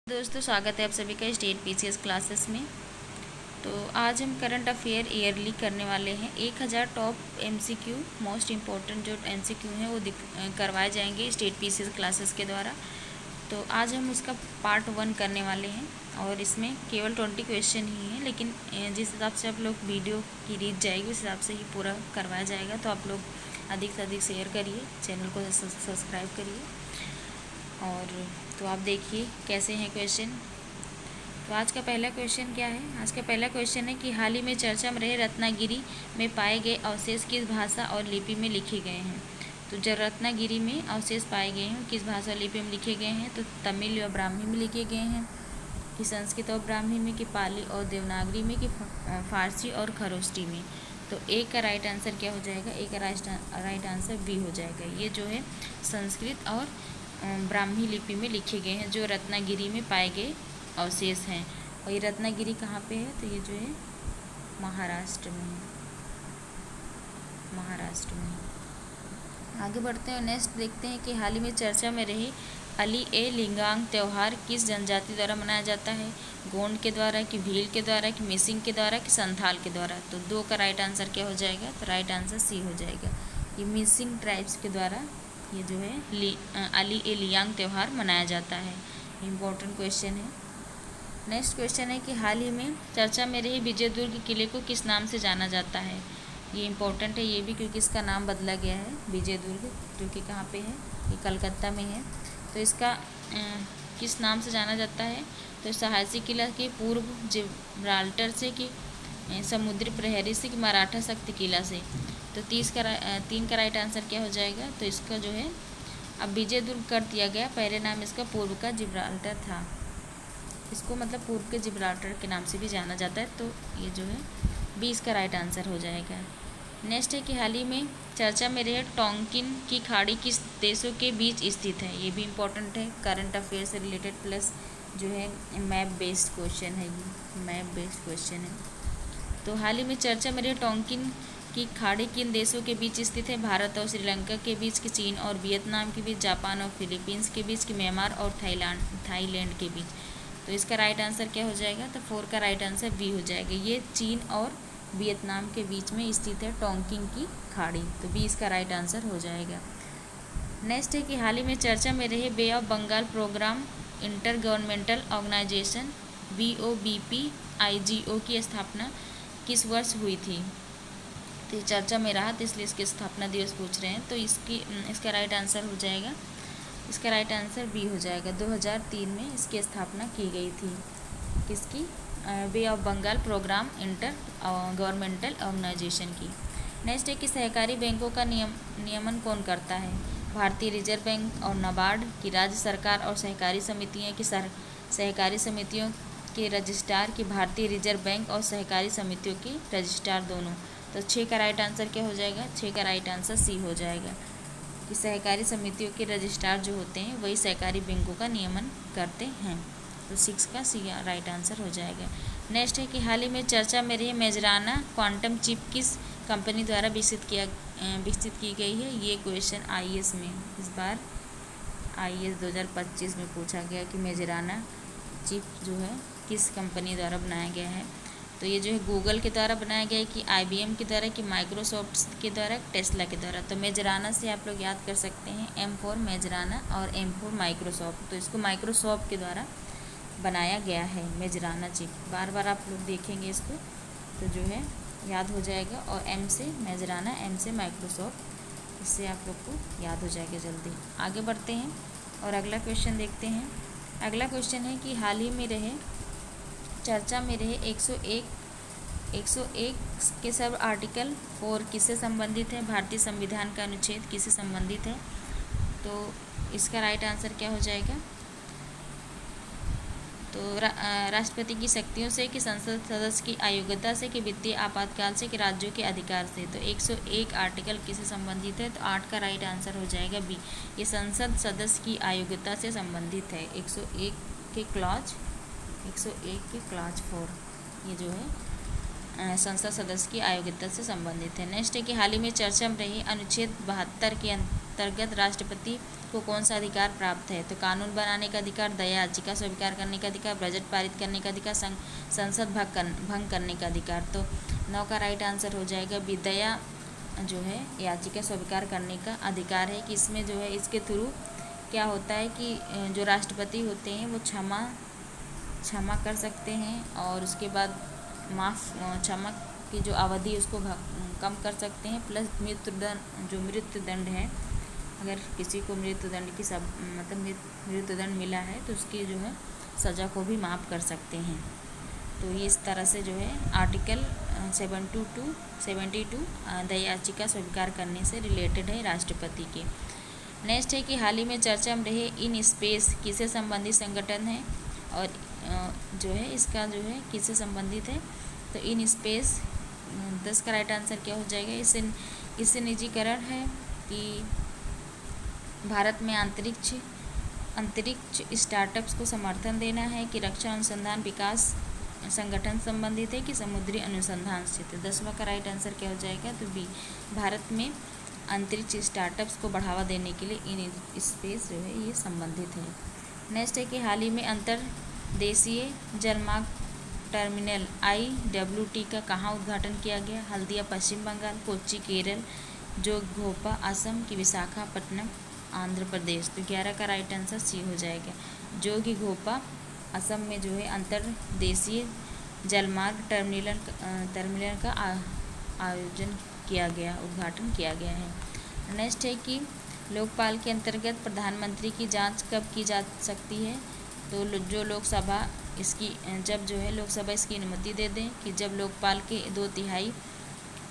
दोस्तों, स्वागत है आप सभी का स्टेट पीसीएस क्लासेस में। तो आज हम करंट अफेयर ईयरली करने वाले हैं। 1000 टॉप एमसीक्यू मोस्ट इम्पॉर्टेंट जो एमसीक्यू हैं वो करवाए जाएंगे स्टेट पीसीएस क्लासेस के द्वारा। तो आज हम उसका पार्ट 1 करने वाले हैं और इसमें केवल 20 क्वेश्चन ही हैं, लेकिन जिस हिसाब से आप लोग वीडियो की रीच जाएगी उस हिसाब से ही पूरा करवाया जाएगा। तो आप लोग अधिक से अधिक शेयर करिए, चैनल को सब्सक्राइब करिए। और तो आप देखिए कैसे हैं क्वेश्चन। तो आज का पहला क्वेश्चन क्या है? आज का पहला क्वेश्चन है कि हाल ही में चर्चा में रहे रत्नागिरी में पाए गए अवशेष किस भाषा और लिपि में लिखे गए हैं। तो जब रत्नागिरी में अवशेष पाए गए हैं किस भाषा और लिपि में लिखे गए हैं, तो तमिल और ब्राह्मी में लिखे गए हैं, कि संस्कृत और ब्राह्मी में, कि पाली और देवनागरी में, कि फारसी और खरोष्टी में। तो ए का राइट आंसर क्या हो जाएगा? ए का राइट आंसर बी हो जाएगा। ये जो है संस्कृत और ब्राह्मी लिपि में लिखे गए हैं जो रत्नागिरी में पाए गए अवशेष हैं। और ये रत्नागिरी कहाँ पे है? तो ये जो है महाराष्ट्र में है, महाराष्ट्र में। आगे बढ़ते हैं, नेक्स्ट देखते हैं कि हाल ही में चर्चा में रहे अली ए लिंगांग त्यौहार किस जनजाति द्वारा मनाया जाता है। गोंड के द्वारा, कि भील के द्वारा, कि मिसिंग के द्वारा, कि संथाल के द्वारा। तो 2 का राइट आंसर क्या हो जाएगा? तो राइट आंसर सी हो जाएगा। ये मिसिंग ट्राइब्स के द्वारा ये जो है अली ए लियांग त्यौहार मनाया जाता है। इम्पोर्टेंट क्वेश्चन है। नेक्स्ट क्वेश्चन है कि हाल ही में चर्चा में रही विजयदुर्ग किले को किस नाम से जाना जाता है। ये इम्पोर्टेंट है ये भी, क्योंकि इसका नाम बदला गया है विजयदुर्ग, जो कि कहाँ पे है? ये कलकत्ता में है। तो इसका किस नाम से जाना जाता है? तो साहसी किला के पूर्व जिब्राल्टर से, कि समुद्री प्रहरी से, कि मराठा शक्ति किला से। तो 3 का राइट आंसर क्या हो जाएगा? तो इसका जो है अब विजयदुर्ग कर दिया गया, पहले नाम इसका पूर्व का जिब्राल्टर था। इसको मतलब पूर्व के जिब्राल्टर के नाम से भी जाना जाता है। तो ये जो है 20 का राइट आंसर हो जाएगा। नेक्स्ट है कि हाल ही में चर्चा में रहे टोंकिन की खाड़ी किस देशों के बीच स्थित है। ये भी इम्पोर्टेंट है, करंट अफेयर से रिलेटेड, प्लस जो है मैप बेस्ड क्वेश्चन है। ये मैप बेस्ड क्वेश्चन है। तो हाल ही में चर्चा में रहे टोंकिन की खाड़ी किन देशों के बीच स्थित है। भारत और श्रीलंका के बीच, कि चीन और वियतनाम के बीच, जापान और फिलीपींस के बीच, कि म्यांमार और थाईलैंड के बीच। तो इसका राइट आंसर क्या हो जाएगा? तो 4 का राइट आंसर बी हो जाएगा। ये चीन और वियतनाम के बीच में स्थित है टोंकिन की खाड़ी। तो 20 का राइट आंसर हो जाएगा। नेक्स्ट है कि हाल ही में चर्चा में रहे Bay of Bengal Programme intergovernmental organisation BOBPIGO की स्थापना किस वर्ष हुई थी। तो चर्चा में रहा, तो इसलिए इसके स्थापना दिवस पूछ रहे हैं। तो इसका राइट आंसर हो जाएगा, इसका राइट आंसर बी हो जाएगा। 2003 में इसकी स्थापना की गई थी। किसकी? Bay of Bengal Programme intergovernmental organisation की। नेक्स्ट है कि सहकारी बैंकों का नियमन कौन करता है। भारतीय रिजर्व बैंक और नाबार्ड, की राज्य सरकार और सहकारी समितियाँ, की सहकारी समितियों के रजिस्ट्रार, की भारतीय रिजर्व बैंक और सहकारी समितियों के रजिस्ट्रार दोनों। तो 6 का राइट आंसर क्या हो जाएगा? 6 का राइट आंसर सी हो जाएगा, कि सहकारी समितियों के रजिस्ट्रार जो होते हैं वही सहकारी बैंकों का नियमन करते हैं। तो 6 का सी राइट आंसर हो जाएगा। नेक्स्ट है कि हाल ही में चर्चा में रही मेजराना क्वांटम चिप किस कंपनी द्वारा विकसित की गई है। ये क्वेश्चन IAS में इस बार IAS 2025 में पूछा गया कि मेजराना चिप जो है किस कंपनी द्वारा बनाया गया है। तो ये जो है गूगल के द्वारा बनाया गया है, कि IBM के द्वारा, कि माइक्रोसॉफ्ट के द्वारा, टेस्ला के द्वारा। तो मेजराना से आप लोग याद कर सकते हैं M फॉर मेजराना और M फॉर माइक्रोसॉफ्ट। तो इसको माइक्रोसॉफ्ट के द्वारा बनाया गया है मेजराना चिप। बार बार आप लोग देखेंगे इसको तो जो है याद हो जाएगा। और M से मेजराना, M से माइक्रोसॉफ्ट, इससे आप लोग को याद हो जाएगा जल्दी। आगे बढ़ते हैं और अगला क्वेश्चन देखते हैं। अगला क्वेश्चन है कि हाल ही में रहे चर्चा में रहे 101 के सब आर्टिकल 4 किससे संबंधित है। भारतीय संविधान का अनुच्छेद किससे संबंधित है। तो इसका राइट आंसर क्या हो जाएगा? तो राष्ट्रपति की शक्तियों से, कि संसद सदस्य की अयोग्यता से, कि वित्तीय आपातकाल से, कि राज्यों के अधिकार से। तो 101 आर्टिकल किससे संबंधित है। तो 8 का राइट आंसर हो जाएगा बी, ये संसद सदस्य की अयोग्यता से संबंधित है। 101 के क्लॉज 4 ये जो है संसद सदस्य की अयोग्यता से संबंधित है। नेक्स्ट है कि हाल ही में चर्चा में रही अनुच्छेद 72 के अंतर्गत राष्ट्रपति को कौन सा अधिकार प्राप्त है? तो कानून बनाने का अधिकार, दया याचिका स्वीकार करने का अधिकार, बजट पारित करने का अधिकार, संसद भंग करने का अधिकार। तो 9 का राइट आंसर हो जाएगा बी, दया जो है याचिका स्वीकार करने का अधिकार है कि इसमें जो है इसके थ्रू क्या होता है कि जो राष्ट्रपति होते हैं वो क्षमा कर सकते हैं और उसके बाद क्षमा की जो अवधि उसको कम कर सकते हैं, प्लस मृत्युदंड है, अगर किसी को मृत्युदंड की मृत्युदंड मिला है तो उसकी जो है सज़ा को भी माफ़ कर सकते हैं। तो ये इस तरह से जो है आर्टिकल 72 दया याचिका स्वीकार करने से रिलेटेड है राष्ट्रपति के। नेक्स्ट है कि हाल ही में चर्चा में रहे इन स्पेस किससे संबंधित संगठन है और जो है इसका जो है किससे संबंधित है? तो इन स्पेस 10 का राइट आंसर क्या हो जाएगा? इससे निजीकरण है कि भारत में अंतरिक्ष स्टार्टअप्स को समर्थन देना है कि रक्षा अनुसंधान विकास संगठन संबंधित है कि समुद्री अनुसंधान क्षेत्र। 10वां का राइट आंसर क्या हो जाएगा? तो बी, भारत में अंतरिक्ष स्टार्टअप्स को बढ़ावा देने के लिए इन स्पेस जो है ये संबंधित है। नेक्स्ट है कि हाल ही में अंतर्देशीय जलमार्ग टर्मिनल IWT का कहाँ उद्घाटन किया गया? हल्दिया पश्चिम बंगाल, कोच्चि केरल, जोगघोपा असम की विशाखापट्टनम आंध्र प्रदेश। तो 11 का राइट आंसर सी हो जाएगा। जोगीघोपा असम में जो है अंतर्देशीय जलमार्ग टर्मिनल का आयोजन किया गया, उद्घाटन किया गया है। नेक्स्ट है कि लोकपाल के अंतर्गत प्रधानमंत्री की जांच कब की जा सकती है? तो जो लोकसभा जब जो है लोकसभा इसकी अनुमति दे दें कि जब लोकपाल के 2/3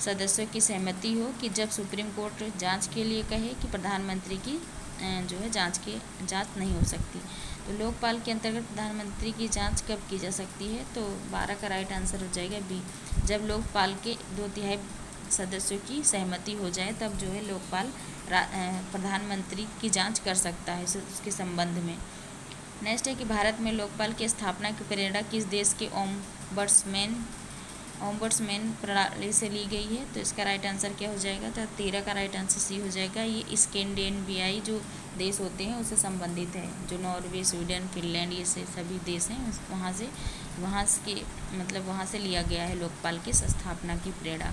सदस्यों की सहमति हो कि जब सुप्रीम कोर्ट जांच के लिए कहे कि प्रधानमंत्री की जो है जांच नहीं हो सकती। तो लोकपाल के अंतर्गत प्रधानमंत्री की जांच कब की जा सकती है? तो 12 का राइट आंसर हो जाएगा बी, जब लोकपाल के 2/3 सदस्यों की सहमति हो जाए तब जो है लोकपाल प्रधानमंत्री की जांच कर सकता है उसके संबंध में। नेक्स्ट है कि भारत में लोकपाल की स्थापना की प्रेरणा किस देश के ओम्बड्समैन प्रणाली से ली गई है? तो इसका राइट आंसर क्या हो जाएगा? तो 13 का राइट आंसर सी हो जाएगा। ये स्कैंडिनेवियाई जो देश होते हैं उससे संबंधित है, जो नॉर्वे, स्वीडन, फिनलैंड ये सभी देश हैं वहाँ से लिया गया है लोकपाल की स्थापना की प्रेरणा।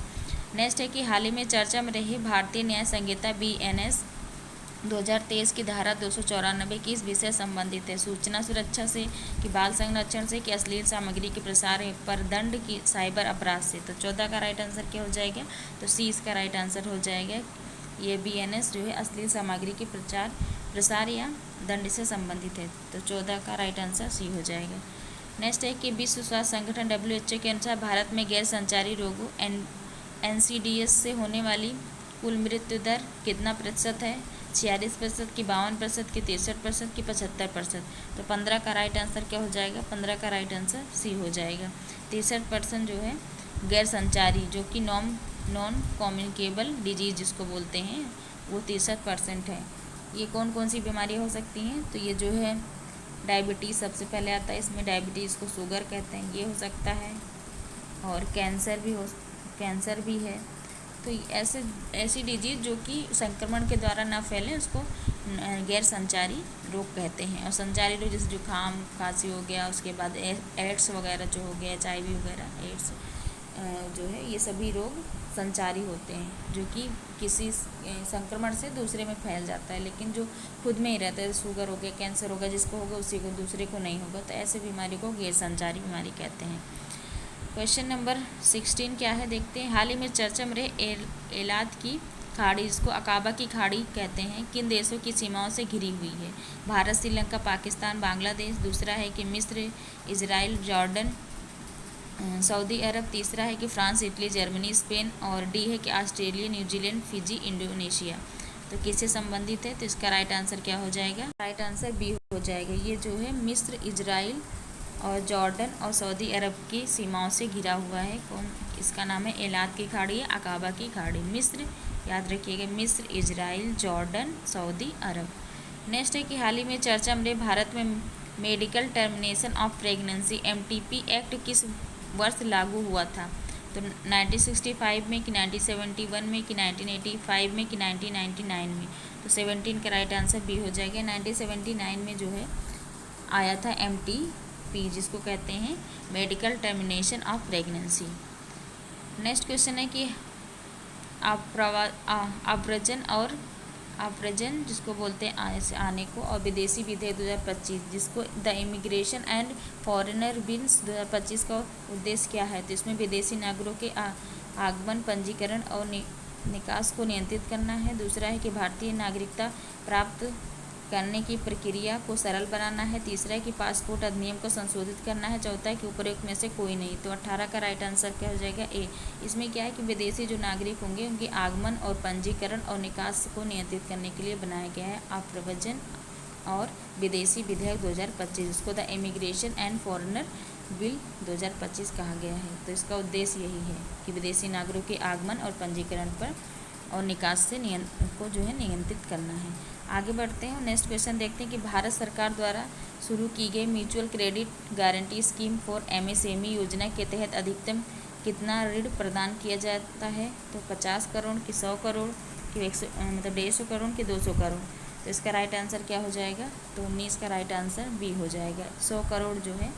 नेक्स्ट है कि हाल ही में चर्चा में रही भारतीय न्याय संहिता BNS 2023 की धारा 294 किस विषय संबंधित है? सूचना सुरक्षा से कि बाल संरक्षण से कि अश्लील सामग्री के प्रसार पर दंड की साइबर अपराध से। तो 14 का राइट आंसर क्या हो जाएगा? तो सी इसका राइट आंसर हो जाएगा। ये BNS जो है अश्लील सामग्री के प्रसार या दंड से संबंधित है। तो 14 का राइट आंसर सी हो जाएगा। नेक्स्ट है कि विश्व स्वास्थ्य संगठन WHO के अनुसार भारत में गैर संचारी रोगों NCDs से होने वाली कुल मृत्यु दर कितना प्रतिशत है? 46% की 52% की 63% की 75%। तो 15 का राइट आंसर क्या हो जाएगा? 15 का राइट आंसर सी हो जाएगा। 63% जो है गैर संचारी जो कि नॉन कम्युनिकेबल डिजीज जिसको बोलते हैं वो 63% है। ये कौन कौन सी बीमारियाँ हो सकती हैं? तो ये जो है डायबिटीज़ सबसे पहले आता है, इसमें डायबिटीज़ को शुगर कहते हैं, ये हो सकता है, और कैंसर भी है। तो ऐसी डिजीज़ जो कि संक्रमण के द्वारा ना फैलें उसको गैर संचारी रोग कहते हैं। और संचारी रोग जैसे जुकाम, खांसी हो गया, उसके बाद एड्स वगैरह जो हो गया, HIV वगैरह, एड्स जो है ये सभी रोग संचारी होते हैं जो कि किसी संक्रमण से दूसरे में फैल जाता है, लेकिन जो खुद में ही रहता है, शुगर हो गया, कैंसर हो गया, जिसको होगा उसी को दूसरे को नहीं होगा, तो ऐसे बीमारी को गैर संचारी बीमारी कहते हैं। क्वेश्चन नंबर 16 क्या है देखते हैं। हाल ही में चर्चा में रहे एलाद की खाड़ी जिसको अकाबा की खाड़ी कहते हैं किन देशों की सीमाओं से घिरी हुई है? भारत, श्रीलंका, पाकिस्तान, बांग्लादेश। दूसरा है कि मिस्र, इजराइल, जॉर्डन, सऊदी अरब। तीसरा है कि फ्रांस, इटली, जर्मनी, स्पेन। और डी है कि ऑस्ट्रेलिया, न्यूजीलैंड, फिजी, इंडोनेशिया। तो किससे संबंधित है? तो इसका राइट आंसर क्या हो जाएगा? राइट आंसर बी हो जाएगा। ये जो है मिस्र, इजराइल और जॉर्डन और सऊदी अरब की सीमाओं से घिरा हुआ है। इसका नाम है एलाद की खाड़ी या अकाबा की खाड़ी। मिस्र, याद रखिएगा, मिस्र, इजराइल, जॉर्डन, सऊदी अरब। नेक्स्ट है कि हाल ही में चर्चा में भारत में medical termination of pregnancy MTP act किस वर्ष लागू हुआ था? तो 1965 में कि 1971 में कि 1985 में कि 1999 में, तो 17 का राइट आंसर बी हो जाएगा। 1979 में जो है आया था MTP, जिसको कहते हैं medical termination of pregnancy. Next question है कि आव्रजन जिसको बोलते हैं आने को, और विदेशी विधेयक 2025 जिसको the immigration and foreigner bills 2025 का उद्देश्य क्या है? तो इसमें विदेशी नागरिकों के आगमन, पंजीकरण और निकास को नियंत्रित करना है। दूसरा है कि भारतीय नागरिकता प्राप्त करने की प्रक्रिया को सरल बनाना है। तीसरा है कि पासपोर्ट अधिनियम को संशोधित करना है। चौथा है कि उपरोक्त में से कोई नहीं। तो 18 का राइट आंसर क्या हो जाएगा? ए। इसमें क्या है कि विदेशी जो नागरिक होंगे उनके आगमन और पंजीकरण और निकास को नियंत्रित करने के लिए बनाया गया है आव्रजन और विदेशी विधेयक 2025, जिसको the immigration and foreigner bill 2025 कहा गया है। तो इसका उद्देश्य यही है कि विदेशी नागरिकों के आगमन और पंजीकरण पर और निकास से को जो है नियंत्रित करना है। आगे बढ़ते हैं, नेक्स्ट क्वेश्चन देखते हैं कि भारत सरकार द्वारा शुरू की गई mutual credit guarantee scheme for MSME योजना के तहत अधिकतम कितना ऋण प्रदान किया जाता है? तो 50 करोड़ कि 100 करोड़ कि 150 करोड़ कि 200 करोड़? तो इसका राइट आंसर क्या हो जाएगा? तो 19 का राइट आंसर बी हो जाएगा। 100 करोड़ जो है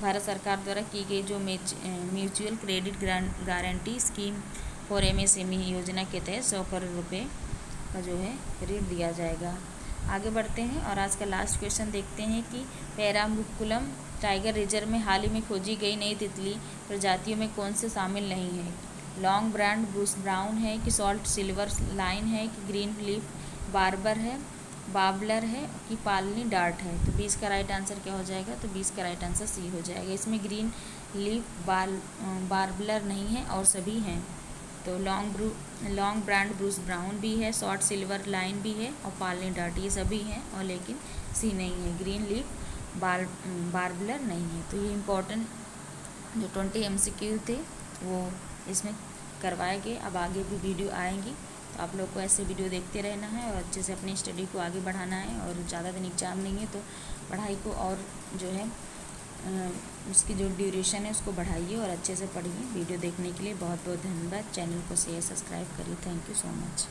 भारत सरकार द्वारा की गई जो mutual credit guarantee scheme for MSME योजना के तहत 100 करोड़ रुपये का जो है ऋण दिया जाएगा। आगे बढ़ते हैं और आज का लास्ट क्वेश्चन देखते हैं कि पेराम्बकुलम टाइगर रिजर्व में हाल ही में खोजी गई नई तितली प्रजातियों में कौन से शामिल नहीं है? लॉन्ग ब्रांड ब्रूस ब्राउन है कि सॉल्ट सिल्वर लाइन है कि ग्रीन लीफ बार्बलर है कि पालनी डार्ट है? तो 20 का राइट आंसर क्या हो जाएगा? तो 20 का राइट आंसर सी हो जाएगा। इसमें ग्रीन लीफ बार्बलर नहीं है और सभी हैं। तो लॉन्ग ब्रांड ब्रूस ब्राउन भी है, शॉर्ट सिल्वर लाइन भी है और पालनी डार्ट, ये सभी हैं और लेकिन सी नहीं है, ग्रीन लीफ बार्बलर नहीं है। तो ये इम्पोर्टेंट जो 20 MCQ थे वो इसमें करवाए गए। अब आगे भी वीडियो आएंगी, तो आप लोग को ऐसे वीडियो देखते रहना है और अच्छे से अपनी स्टडी को आगे बढ़ाना है। और ज़्यादा दिन एग्जाम नहीं है तो पढ़ाई को और जो है उसकी जो ड्यूरेशन है उसको बढ़ाइए और अच्छे से पढ़िए। वीडियो देखने के लिए बहुत बहुत धन्यवाद। चैनल को शेयर सब्सक्राइब करिए। Thank you so much.